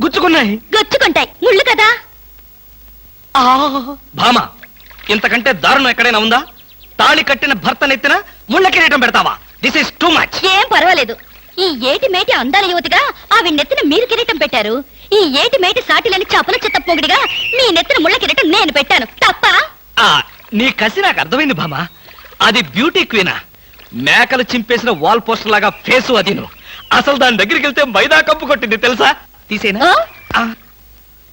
గుచ్చుకున్నాయి. గొచ్చుకుంటాయి, ముళ్ళు కదా. భామ, ఇంతకంటే దారుణం ఎక్కడైనా ఉందా? తాళి కట్టిన భర్త నెత్తిన ముళ్ళ కిరీటం పెడతావా? This is too much. ఏం పర్వాలేదు. ఈ ఏటి మేటి అందాల యువతిగా ఆవి నెత్తిన మీరు కిరీటం పెట్టారు. ఈ ఏటి మేటి సాటిలని చపల చెత్త పొగిడిగా మీ నెత్తిన ముళ్ళ కిరీటం నేను పెట్టాను. తప్ప? నీ కసి నాకు అర్థమైంది భామ. అది బ్యూటీ క్వీనా? మేకలు చింపేసిన వాల్ పోస్టర్ లాగా ఫేసు అది. అసలు దాని దగ్గరికి వెళ్తే మైదా కప్పు కొట్టింది తెలుసా? తీసేనా?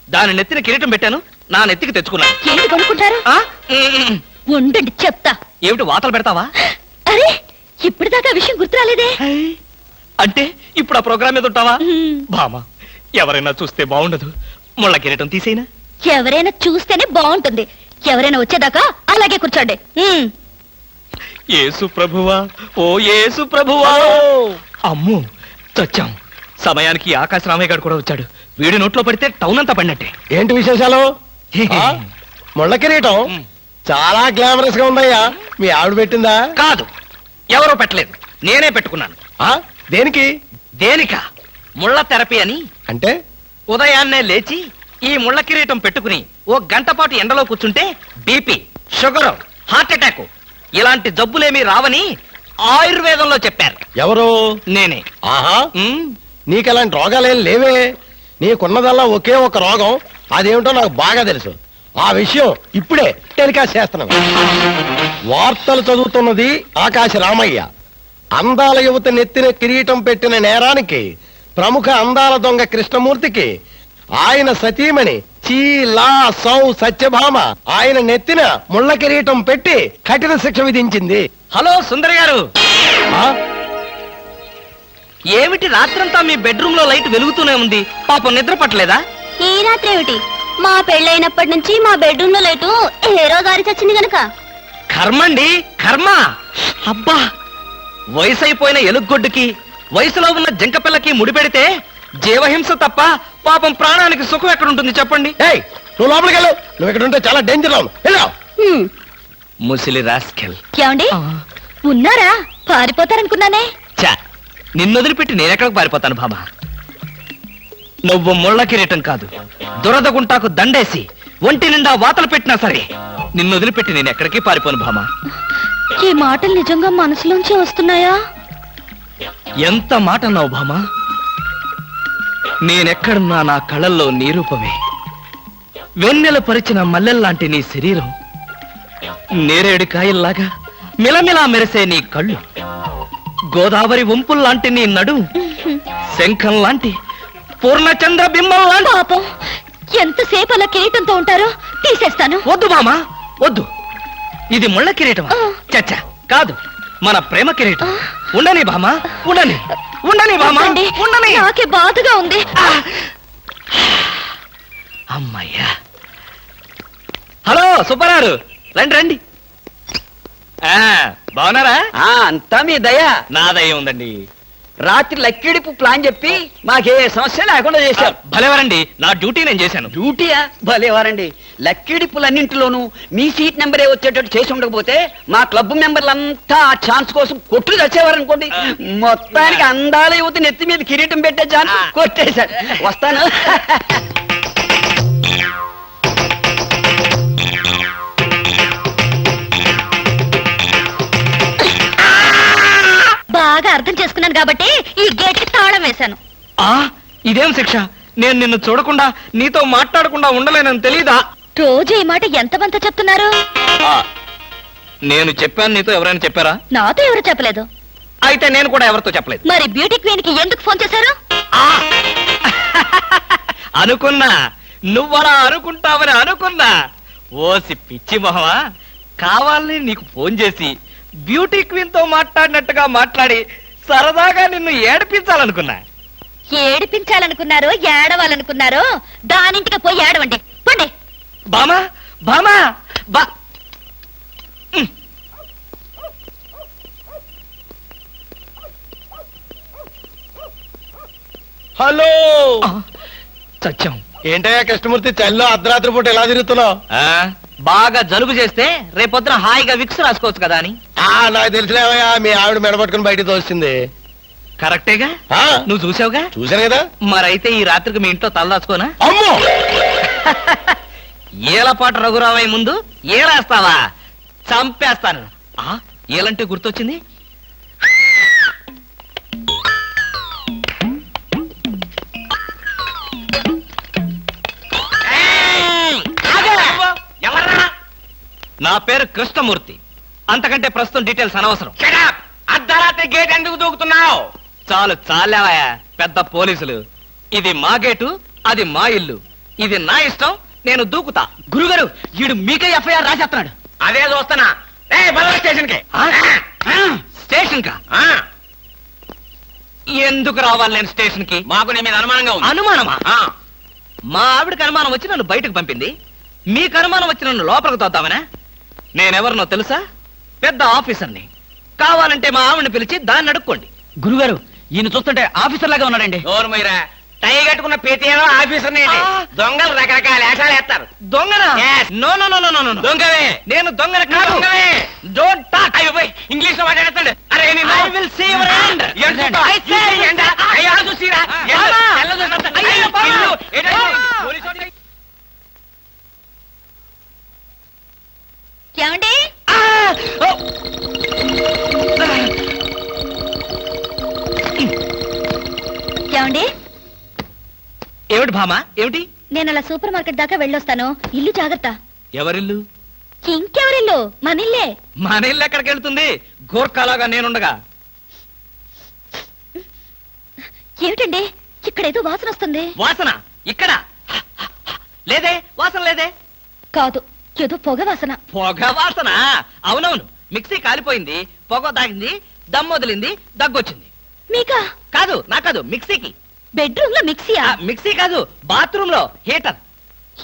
దాని నెత్తిన కిరీటం పెట్టాను, నా నెత్తికి తెచ్చుకున్నాను. ఏంటి కొనుక్కుంటారు? ఉండండి చెప్తా. ఏమిటి వాతలు పెడతావా? అరే, ఇప్పటిదాకా విషయం గుర్తురాలేదే. అంటే ఇప్పుడు ఆ ప్రోగ్రామ్ మీద ఉంటావా? భామ, ఎవరైనా చూస్తే బాగుండదు. ముళ్ళ కిరీటం తీసేనా? ఎవరైనా చూస్తేనే బాగుంటుంది. ఎవరైనా వచ్చేదాకా అలాగే కూర్చోండి. యేసు ప్రభువా, ఓ యేసు ప్రభువా. అమ్ము, చచ్చాం. సమయానికి ఆకాశ రామయ్య గారు కూడా వచ్చాడు. వీడి నోట్లో పడితే టౌన్ అంతా పడినట్టే. ఏంటి విశేషాలు? ముళ్ళ కిరీటం చాలా గ్లామరస్ గా ఉందయ్యా. మీ ఆవిడ పెట్టిందా? కాదు, ఎవరో పెట్టలేదు, నేనే పెట్టుకున్నాను. దేనికి? దేనిక? ముళ్ళ థెరపీ అని. అంటే ఉదయాన్నే లేచి ఈ ముళ్ళ కిరీటం పెట్టుకుని ఓ గంట పాటు ఎండలో కూర్చుంటే బీపీ, షుగర్, హార్ట్ అటాక్ ఇలాంటి జబ్బులేమీ రావని ఆయుర్వేదంలో చెప్పారు. ఎవరు? నేనే. ఆహా, నీకలాంటి రోగాలేం లేవే. నీకున్నదల్లా ఒకే ఒక రోగం. అదేమిటో నాకు బాగా తెలుసు. ఆ విషయం ఇప్పుడే టెలికాస్ట్ చేస్తున్నాను. వార్తలు చదువుతున్నది ఆకాశ రామయ్య. అందాల యువత నెత్తిన కిరీటం పెట్టిన నేరానికి ప్రముఖ అందాల దొంగ కృష్ణమూర్తికి ఆయన సతీమణి చీలా సౌ సత్యభామ ఆయన నెత్తిన ముళ్ళ కిరీటం పెట్టి కఠిన శిక్ష విధించింది. హలో సుందర్ గారు, ఏమిటి రాత్రంతా మీ బెడ్రూమ్ లో లైట్ వెలుగుతూనే ఉంది? పాపం నిద్ర పట్టలేదా? ఈ రాత్రి ఏమిటి? మా పెళ్ళైనప్పటి నుంచి మా బెడ్రూమ్ లో లైటు హీరో గారి చచ్చింది గనక. కర్మండి, కర్మ. అబ్బా, వయసు అయిపోయిన ఎలుగొడ్డుకి వయసులో ఉన్న జంకపిల్లకి ముడిపెడితే జీవహింస తప్ప పాపం ప్రాణానికి సుఖం ఎక్కడుంటుంది చెప్పండి? నువ్వు లోపలికి వెళ్ళు. నువ్వు ఇక్కడ ఉంటే చాలా డేంజర్. ముసిలి రాస్కెల్. ఏమండి ఉన్నారా? పారిపోతారనుకున్నానే. చా, నిన్ను వదిలిపెట్టి నేనెక్కడికి పారిపోతాను బాబా? నువ్వు ముళ్ళ కిరీటం కాదు, దురద గుంటాకు దండేసి ఒంటి నిండా వాతలు పెట్టినా సరే నిన్ను వదిలిపెట్టి నేను ఎక్కడికి పారిపోను భామా. ఈ మాటలు నిజంగా మనసులోంచి వస్తున్నాయా? ఎంత మాట అన్నావు భామా. నేనెక్కడున్నా నా కళ్ళల్లో నీ రూపమే. వెన్నెల పరిచిన మల్లెల్లాంటి నీ శరీరం, నేరేడు కాయల్లాగా మిలమిలా మెరిసే నీ కళ్ళు, గోదావరి వంపుల్లాంటి నీ నడు, శంఖం లాంటి పూర్ణచంద్ర బింబం లాంటి. పాపం, ఎంతసేపు అలా కిరీటంతో ఉంటారో తీసేస్తాను. వద్దు మామా, వద్దు. ఇది ముళ్ళ కిరీటం చచ్చా కాదు, మన ప్రేమ కిరీటం. ఉండని బామా, ఉండని, ఉండని బామా, ఉండని. నాకే బాధగా ఉంది. అమ్మయ్యా. హలో సుబ్బారావు, రండి రండి. బాగున్నారా? అంతా మీ దయ. నా దయ ఉందండి. రాత్రి లక్కిడిపు ప్లాన్ చెప్పి మాకే సమస్య లేకుండా చేశారు. భలేవారండి, నా డ్యూటీ నేను చేశాను. డ్యూటీయా? భలేవారండి. లక్కిడిపులన్నింటిలోనూ మీ సీట్ నెంబరే వచ్చేటట్టు చేసి ఉండకపోతే మా క్లబ్ మెంబర్లంతా ఆ ఛాన్స్ కోసం కొట్లు తెచ్చేవారనుకోండి. మొత్తానికి అందాల యువత నెత్తి మీద కిరీటం పెట్టే ఛాన్స్ కొట్టేశాడు. వస్తాను. బాగా అర్థం చేసుకున్నాను కాబట్టి ఈ గేట్ కి తాళం వేశాను. ఇదేం శిక్ష? నేను నిన్ను చూడకుండా నీతో మాట్లాడకుండా ఉండలేనని తెలీదా? రోజు ఈ మాట ఎంతమంత చెప్తున్నారు? నేను చెప్పాను, నీతో ఎవరైనా చెప్పారా? నాతో ఎవరు చెప్పలేదు. అయితే నేను కూడా ఎవరితో చెప్పలేదు. మరి బ్యూటీ క్వీన్ కి ఎందుకు ఫోన్ చేశారు? అనుకున్నా, నువ్వలా అనుకుంటావని అనుకున్నా. ఓసి పిచ్చి మొహమా, కావాలని నీకు ఫోన్ చేసి బ్యూటీ క్వీన్ తో మాట్లాడినట్టుగా మాట్లాడి సరదాగా నిన్ను ఏడిపించాలనుకున్నా. ఏడిపించాలనుకున్నారో ఏడవాలనుకున్నారో దానింటికి పోయి ఏడవండి. పండి. బామా, బామా, బా. హలో. సత్యం, ఏంటయ్యా కృష్ణమూర్తి, చల్లో అర్ధరాత్రి పూట ఎలా తిరుగుతున్నావు? బాగా జలుబు చేస్తే రేపొద్దున హాయిగా విక్స్ రాసుకోవచ్చు కదా అని. నాకు తెలిసినవయ్యా, మీ ఆవిడ మెడపట్టుకుని బయటకు తోస్తుంది. కరెక్టేగా ఆ, నువ్వు చూసావుగా చూశాను కదా. మరైతే ఈ రాత్రికి మీ ఇంట్లో తలదాచుకోనా అమ్మో ఏలపాటు రఘురావయ్య ముందు ఏలేస్తావా చంపేస్తాను ఏలంటే గుర్తొచ్చింది నా పేరు కృష్ణమూర్తి అంతకంటే ప్రస్తుతం డీటెయిల్స్ అనవసరం అర్ధరాత్రి గేట్ ఎందుకు దూకుతున్నావు? చాలు చాలేవయ్యా పెద్ద పోలీసులు ఇది మా గేటు అది మా ఇల్లు ఇది నా ఇష్టం నేను దూకుతా గురుగారు వీడు మీకే ఎఫ్ఐఆర్ రాసేస్తున్నాడు అదే చూస్తున్నా. స్టేషన్ కి స్టేషన్ కా ఎందుకు రావాలి నేను స్టేషన్ కి మాకు నీ మీద అనుమానంగా ఉంది. అనుమానమా ఆ, మా ఆవిడకి అనుమానం వచ్చి నన్ను బయటకు పంపింది మీకు అనుమానం వచ్చి నన్ను లోపలికి తోద్దామనా నేనెవరినో తెలుసా పెద్ద ఆఫీసర్ని కావాలంటే మా ఆవిడని పిలిచి దాన్ని అడుక్కోండి గురుగారు ఈయన చూస్తుంటే ఆఫీసర్ లాగా ఉన్నాడండి. నోరు మీరా టై కట్టుకున్న ప్రతిలో ఆఫీసర్ దొంగలు రకరకాల వేషాలు వేస్తారు. దొంగనా Yes. No no no no no no దొంగవే నేను దొంగన కాదు దొంగవే. డోంట్ టాక్ అయ్యో పోయ్, ఇంగ్లీష్ లో మాట్లాడతాడు. అరే నిన్ను- I will see your hand. ఏంటో? I say- ఈ ఎండ, అయ్యో ఆడ చూసిరా? ఎండ, బావా. తెల్ల చూసినంత. అయ్యో, అయ్యో, బావా. ఇల్లు, ఏంటో ఇది? బావా. పోలీసు వాడిని- ఏమండి ఏమండి ఏమిటి భామా ఏమిటి నేను అలా సూపర్ మార్కెట్ దాకా వెళ్ళొస్తాను ఇల్లు జాగ్రత్త ఎవరిల్లు ఇంకెవరిల్లు మనిల్లే మన ఇల్లు ఎక్కడికి వెళ్తుంది గోర్ఖాలాగా నేనుండగా ఏమిటండి ఇక్కడేదో వాసన వస్తుంది వాసన ఇక్కడ లేదే వాసన లేదే కాదు ఏదో పొగ వాసన పొగ వాసన అవునవును మిక్సీ కాలిపోయింది పొగ తాగింది దమ్ము వదిలింది దగ్గొచ్చింది మీకా కాదు నా కాదు మిక్సీకి బెడ్రూమ్ లో మిక్సీయా మిక్సీ కాదు బాత్రూమ్ లో హీటర్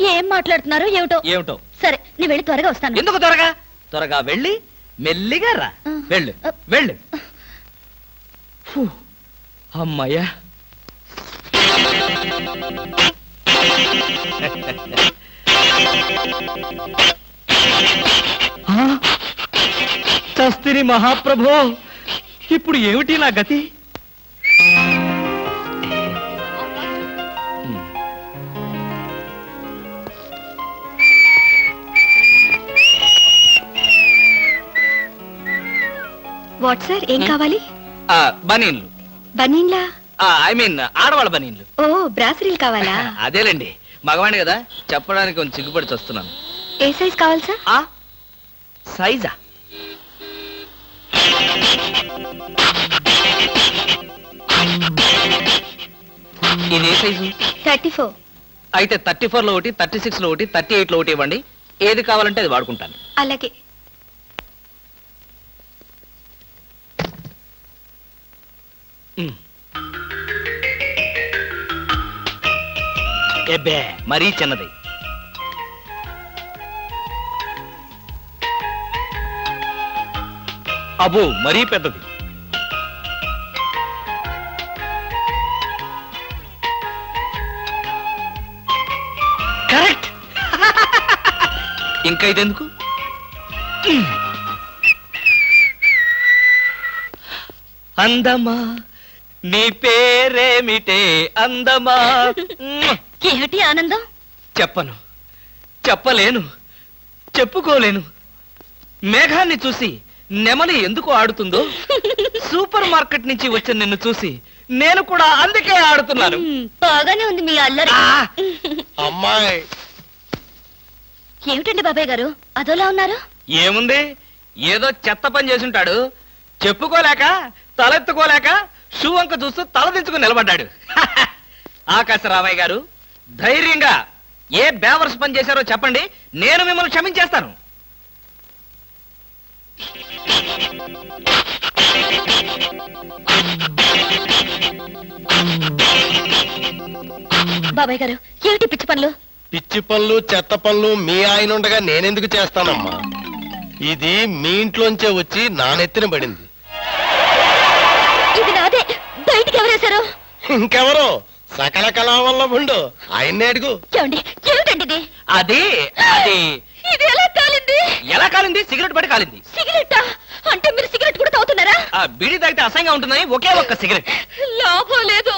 ఏం మాట్లాడుతున్నారో ఏమిటో ఏమిటో సరే నేను వెళ్ళి త్వరగా వస్తాను ఎందుకు త్వరగా త్వరగా వెళ్ళి మెల్లిగా రా ఆ. వెళ్ళు వెళ్ళు ఫు, అమ్మయ్యా ఆ, చస్తిని మహాప్రభో ఇప్పుడు ఏమిటి నా గతి వాట్ సార్ ఏం కావాలి బనీన్లు బనీన్లా ఐ మీన్ ఆడవాళ్ళ బనీన్లు ఓ బ్రాసరీలు కావాలా అదేలేండి మగవాణి కదా చెప్పడానికి కొంచెం సిగ్గుపడి వస్తున్నాను ఏ సైజ్ కావాలి సార్ ఆ సైజా ఇది ఏ సైజు 34 అయితే 34 లో ఒకటి 36 లో ఒకటి 38 లో ఒకటి ఇవ్వండి ఏది కావాలంటే అది వాడుకుంటాను అలాగే ఎబ్బే మరీ చిన్నది అబ్బో మరీ పెద్దది కరెక్ట్ ఇంకా ఇదెందుకు అందమా నీ పేరేమిటే అందమా ఏమిటి ఆనందం చెప్పను చెప్పలేను చెప్పుకోలేను మేఘాన్ని చూసి నెమలి ఎందుకు ఆడుతుందో సూపర్ మార్కెట్ నుంచి వచ్చిన నిన్ను చూసి నేను కూడా అందుకే ఆడుతున్నాను బాగానే ఉంది మీ అల్లరి ఆ! అమ్మాయి ఏమిటండి బాబాయ్ గారు అదోలా ఉన్నారు ఏముంది ఏదో చెత్త పని చేసుంటాడు చెప్పుకోలేక తలెత్తుకోలేక షూ వంక చూస్తూ తలదించుకుని నిలబడ్డాడు ఆకాశరామయ్య గారు ధైర్యంగా ఏ బేవర్స్ పని చేశారో చెప్పండి నేను మిమ్మల్ని క్షమించేస్తాను బాబాయ్ గారు ఏమిటి పిచ్చి పనులు పిచ్చి పనులు చెత్త పనులు మీ ఆయన ఉండగా నేనెందుకు చేస్తానమ్మా ఇది మీ ఇంట్లోంచే వచ్చి నా నెత్తిన పడింది ఇది నాదే బయటికి ఎవరేశారు ఇంకెవరో సకల కళావల్లభుండు ఆయన్నే అడుగు ఏమండి ఏమిటండి ఇది అది అది ఇది ఎలా కాలింది ఎలా కాలింది సిగరెట్ పడి కాలింది సిగరెట్టా అంటే మీరు సిగరెట్ కూడా తాగుతున్నారా? ఆ బీడీ తాగితే అసహ్యంగా ఉంటుందని ఒకే ఒక్క సిగరెట్. లాభం లేదు,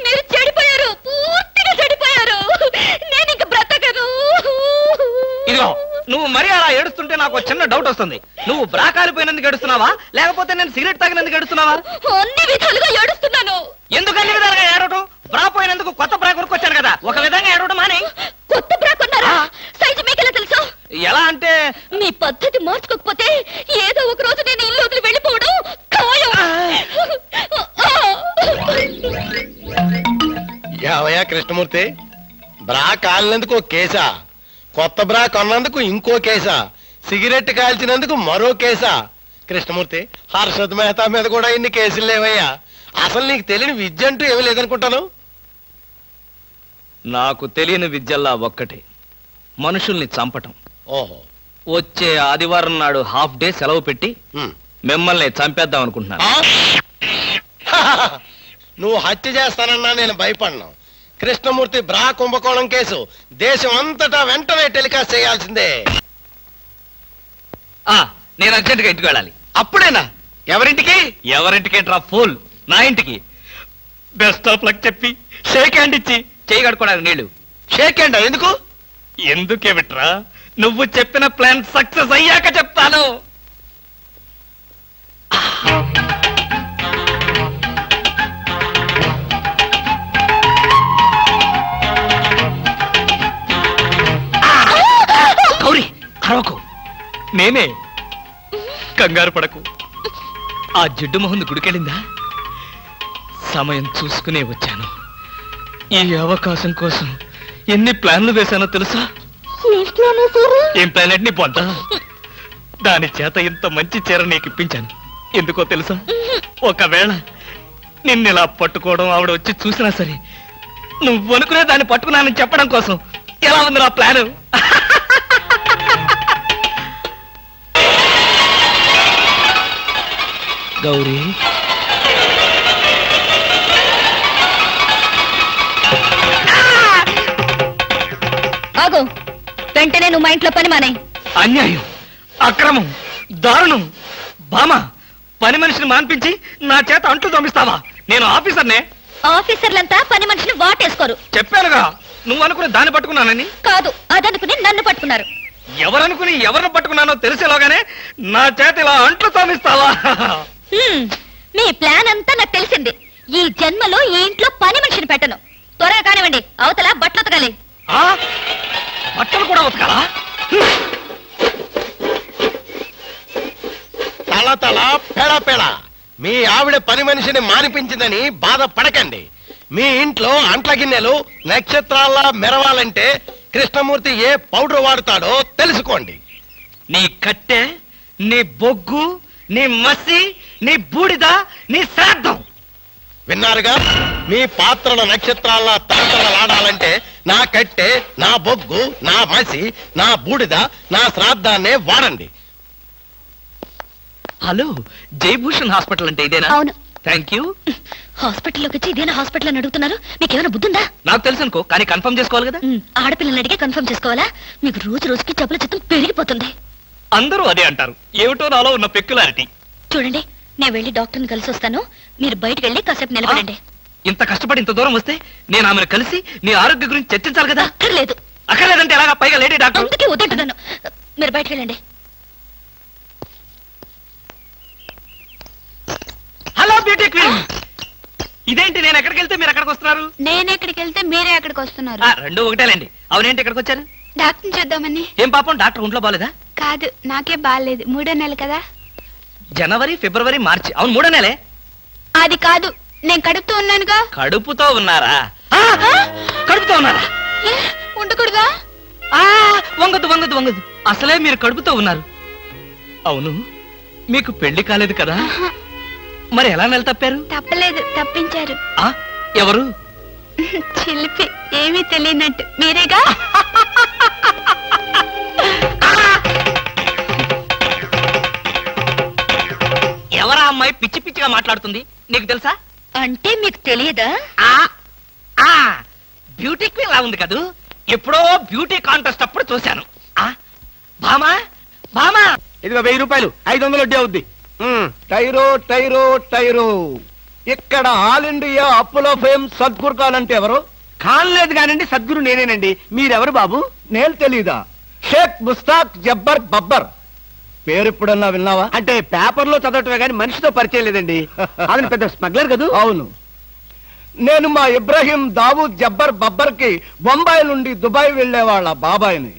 మీరు చెడిపోయారు, పూర్తిగా చెడిపోయారు. నేను ఇంక బ్రతకను. ఇదిగో నువ్వు మరీ అలా ఏడుస్తుంటే నాకు ఒక చిన్న డౌట్ వస్తుంది. నువ్వు బ్రా కాలిపోయినందుకు ఏడుస్తున్నావా, లేకపోతే నేను సిగరెట్ తాగినందుకు ఏడుస్తున్నావా? అన్ని విధాలుగా ఏడుస్తున్నాను. ఎందుకు అన్ని విధాలుగా ఏడవటం? బ్రా పోయినందుకు కొత్త బ్రా కొనుక్కొచ్చాను కదా, ఒక విధంగా ఏడవడం మాని. కొత్త బ్రా కొన్నారా? సైజు మీకెలా తెలుసు? ఎలా అంటే మీ పద్ధతి మార్చుకోకపోతే ఏదో ఒక రోజు నేను ఇల్లు వదిలి వెళ్ళిపోవడం ఖాయం. యావయ్యా కృష్ణమూర్తి, బ్రా కాలినందుకు ఒక కేసా, కొత్త బ్రా కొన్నందుకు ఇంకో కేసా, సిగరెట్ కాల్చినందుకు మరో కేసా? కృష్ణమూర్తి, హర్షద్ మెహతా మీద కూడా ఇన్ని కేసులు లేవయ్యా. అసలు నీకు తెలియని విద్య అంటూ ఏమీ లేదనుకుంటాను. నాకు తెలియని విద్యల్లా ఒక్కటే, మనుషుల్ని చంపటం. ఓహో. వచ్చే ఆదివారం నాడు హాఫ్ డే సెలవు పెట్టి ఉమ్. మిమ్మల్ని చంపేద్దాం అనుకుంటున్నాను. ఆ? నువ్వు హత్య చేస్తానన్నా నేను భయపడను. కృష్ణమూర్తి బ్రా కుంభకోణం కేసు దేశం అంతటా వెంటనే టెలికాస్ట్ చేయాల్సిందే. నేను అర్జెంటుగా ఇంటికి వెళ్ళాలి. అప్పుడేనా? ఎవరింటికి? ఎవరింటికి డ్రా ఫూల్, నా ఇంటికి. బెస్ట్ ఆఫ్ లక్ చెప్పి షేక్ హ్యాండ్ ఇచ్చి చేయి కడుకోవడానికి నీళ్లు. షేక్ హ్యాండ్ ఎందుకు? ఎందుకే బిట్రా, నువ్వు చెప్పిన ప్లాన్ సక్సెస్ అయ్యాక చెప్తాను. గౌరీ అరవకు, నేనే. కంగారు పడకు. ఆ జిడ్డు మొహంది గుడికెళ్ళిందా? సమయం చూసుకునే వచ్చాను. ఈ అవకాశం కోసం ఎన్ని ప్లాన్లు వేశానో తెలుసా? ఏం ప్లాన్ నీ పొంద? దాని చేత ఇంత మంచి చీర నీకు ఇప్పించాను. ఎందుకో తెలుసా? ఒకవేళ నిన్నిలా పట్టుకోవడం ఆవిడ వచ్చి చూసినా సరే నువ్వు అనుకునే దాన్ని పట్టుకున్నానని చెప్పడం కోసం. ఎలా ఉంది నా ప్లాను? గౌరీ, ఆగు, వెంటనే నువ్వు మా ఇంట్లో పని మానే. అన్యాయం, అక్రమం, దారుణం. బామా, పని మనిషిని మాన్పించి నా చేత అంట్లు తోమిస్తావా? నేను ఆఫీసర్నే. ఆఫీసర్లంతా పని మనిషిని వాటేసుకోరు. చెప్పానుగా, నువ్వు అనుకుని దాన్ని పట్టుకున్నానని. కాదు, అదనుకుని నన్ను పట్టుకున్నారు. ఎవరనుకుని ఎవరిని పట్టుకున్నానో తెలిసేలోగానే నా చేత ఇలా అంట్లు తోమిస్తావా? మీ ప్లాన్ అంతా నాకు తెలిసింది. ఈ జన్మలో ఈ ఇంట్లో పని మనిషిని పెట్టను. త్వరగా కానివ్వండి, అవతల బట్టలు ఉతకాలి. ఆ? బట్టలు కూడా ఉతకాలా? తల తల పెడ పెడ. మీ ఆవిడ పని మనిషిని మానిపించిందని బాధపడకండి. మీ ఇంట్లో అంట్ల గిన్నెలు నక్షత్రాల్లా మెరవాలంటే కృష్ణమూర్తి ఏ పౌడర్ వాడతాడో తెలుసుకోండి. నీ కట్టె, నీ బొగ్గు, నీ మసి, నీ బూడిద, నీ శ్రాద్ధం. విన్నారుగా? మీ పాత్రల నక్షత్రాల్లా తలతలలాడాలంటే నా కట్టె, నా బొగ్గు, నా మసి, నా బూడిద, నా శ్రాద్ధాన్నే వాడండి. హలో, జయభూషణ్ హాస్పిటల్ అంటే ఇదేనా? అవును. Thank you. హాస్పిటల్లోకి వచ్చి ఇదేనా హాస్పిటల్ అని అడుగుతున్నారు? మీకేమైనా బుద్ధుందా? నాకు తెలుసు అనుకో, కానీ కన్ఫర్మ్ చేసుకోవాలి కదా. ఆడపిల్లలు అడిగే కన్ఫర్మ్ చేసుకోవాలా? మీకు రోజు రోజుకి జబ్బుల చిత్తం పెరిగిపోతుంది. అందరూ అదే అంటారు. ఏమిటో నాలో ఉన్న పెక్యులారిటీ. చూడండి, నేను వెళ్ళి డాక్టర్ని కలిసి వస్తాను. మీరు బయటకు వెళ్ళి కాసేపు నిలబడండి. ఇంత కష్టపడి ఇంత దూరం వస్తే నేను ఆమెను కలిసి నీ ఆరోగ్య గురించి చర్చించాలి కదా. అక్కర్లేదు. అక్కర్లేదంటే ఎలాగా? పైగా లేడీ డాక్టర్. అందుకే వద్దంటున్నాను. మీరు బయటకు వెళ్ళండి. Hello beauty queen. ఇదేంటి, నేను ఎక్కడికి వెళ్తే మీరు ఎక్కడికి వస్తున్నారు? నేను ఎక్కడికి వెళ్తే మీరే ఎక్కడికి వస్తున్నారు. రెండు ఒకటేలేండి. అవునేంటి ఎక్కడికి వచ్చారు? డాక్టర్ చూద్దామని. ఏం పాపం, డాక్టర్ ఒంట్లో బాలేదా? కాదు, నాకే బాగాలేదు. 3వ నెల కదా. జనవరి, ఫిబ్రవరి, మార్చి. అవును, 3వ నెలే. అది కాదు, నేను కడుపుతూ ఉన్నానుగా. కడుపుతో ఉన్నారా? కడుపుతో ఉన్నారా? ఉండకూడదా? వంగదు వంగదు వంగదు. అసలే మీరు కడుపుతో ఉన్నారు. అవును, మీకు పెళ్లి కాలేదు కదా, మరి ఎలా నెల తప్పారు? తప్పలేదు, తప్పించారు. ఎవరు? చిలిపి, ఏమీ తెలియనట్టు. మీరేగా? ఎవరా అమ్మాయి పిచ్చి పిచ్చిగా మాట్లాడుతుంది? నీకు తెలుసా? అంటే మీకు తెలియదా? బ్యూటీ క్వీన్ లా ఉంది కదూ. ఎప్పుడో బ్యూటీ కాంటెస్ట్ అప్పుడు చూశాను. భామా, భామా, ఇదిగో 1000 రూపాయలు, 500 వడ్డీ అవుద్ది. టైరో టైరో టైరో ఇక్కడ ఆల్ ఇండియా అప్పులో ఫేమ్ సద్గురు ఖాన్ అంటే ఎవరు? కానలేదు కానండి, సద్గురు నేనేనండి. మీరెవరు బాబు? నేను తెలీదా? షేక్ ముస్తాక్ జబ్బర్ బబ్బర్ పేరు ఎప్పుడన్నా విన్నావా? అంటే పేపర్లో చదవటమే కానీ మనిషితో పరిచయం లేదండి. అతను పెద్ద స్మగ్లర్ కదూ? అవును, నేను మా ఇబ్రాహీం దావూద్ జబ్బర్ బబ్బర్ కి బొంబాయి నుండి దుబాయ్ వెళ్లేవాళ్ళ బాబాయిని.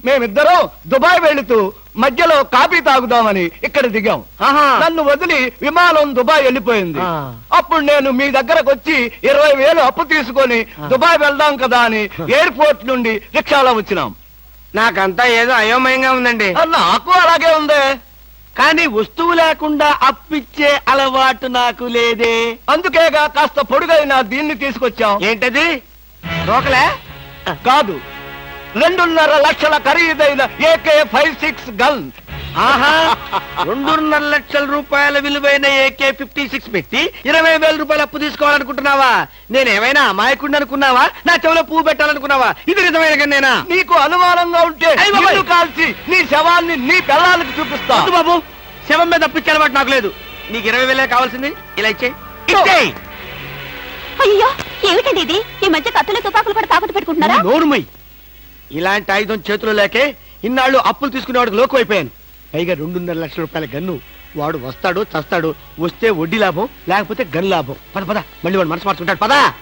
మేమిద్దరం దుబాయ్ వెళుతూ మధ్యలో కాఫీ తాగుదామని ఇక్కడ దిగాం. ఆహా. నన్ను వదిలి విమానం దుబాయ్ వెళ్ళిపోయింది. ఆ. అప్పుడు నేను మీ దగ్గరకు వచ్చి 20,000 అప్పు తీసుకొని దుబాయ్ వెళ్దాం కదా అని ఎయిర్పోర్ట్ నుండి రిక్షాలో వచ్చినాం. నాకంతా ఏదో అయోమయంగా ఉందండి. నాకు అలాగే ఉంది. కానీ వస్తువు లేకుండా అప్పిచ్చే అలవాటు నాకు లేదే. అందుకేగా కాస్త పొడుగైన దీన్ని తీసుకొచ్చాం. ఏంటది? రోకలే? కాదు, 2.5 లక్షల ఖరీదైన AK-56 గన్. ఆహా, 2.5 లక్షల రూపాయల విలువైన AK-56 పెట్టి 20,000 రూపాయలు అప్పు తీసుకోవాలనుకుంటున్నావా? నేనేమైనా అమాయకుడిని అనుకున్నావా? నా చెవులో పువ్వు పెట్టాలనుకున్నావా? ఇది నిజమైన కన్నేనా? నీకు అనుమానంగా ఉంటే అయ్ బాబాయ్. నిన్ను కాల్చి నీ శవాన్ని నీ పిల్లలకి చూపిస్తా. వద్దు బాబు, శవం మీద అప్పిచ్చే అలవాటు నాకు లేదు. నీకు 20,000 కావాల్సింది, ఇలా ఇచ్చేయ్. అయ్యో ఏమిటండి ఇది? ఈ మధ్య కత్తులు తుపాకులు కూడా తాకట్టు పెట్టుకుంటున్నారా? నోరుమై. ఇలాంటి ఆయుధం చేతిలో లేకే ఇన్నాళ్ళు అప్పులు తీసుకునేవాడికి లోకు అయిపోయాను. పైగా 2.5 లక్షల రూపాయల గన్ను. వాడు వస్తాడు చస్తాడు. వస్తే వడ్డీ లాభం, లేకపోతే గన్ లాభం. పద పద, మళ్ళీ వాడు మనసు మార్చుకుంటాడు. పదా.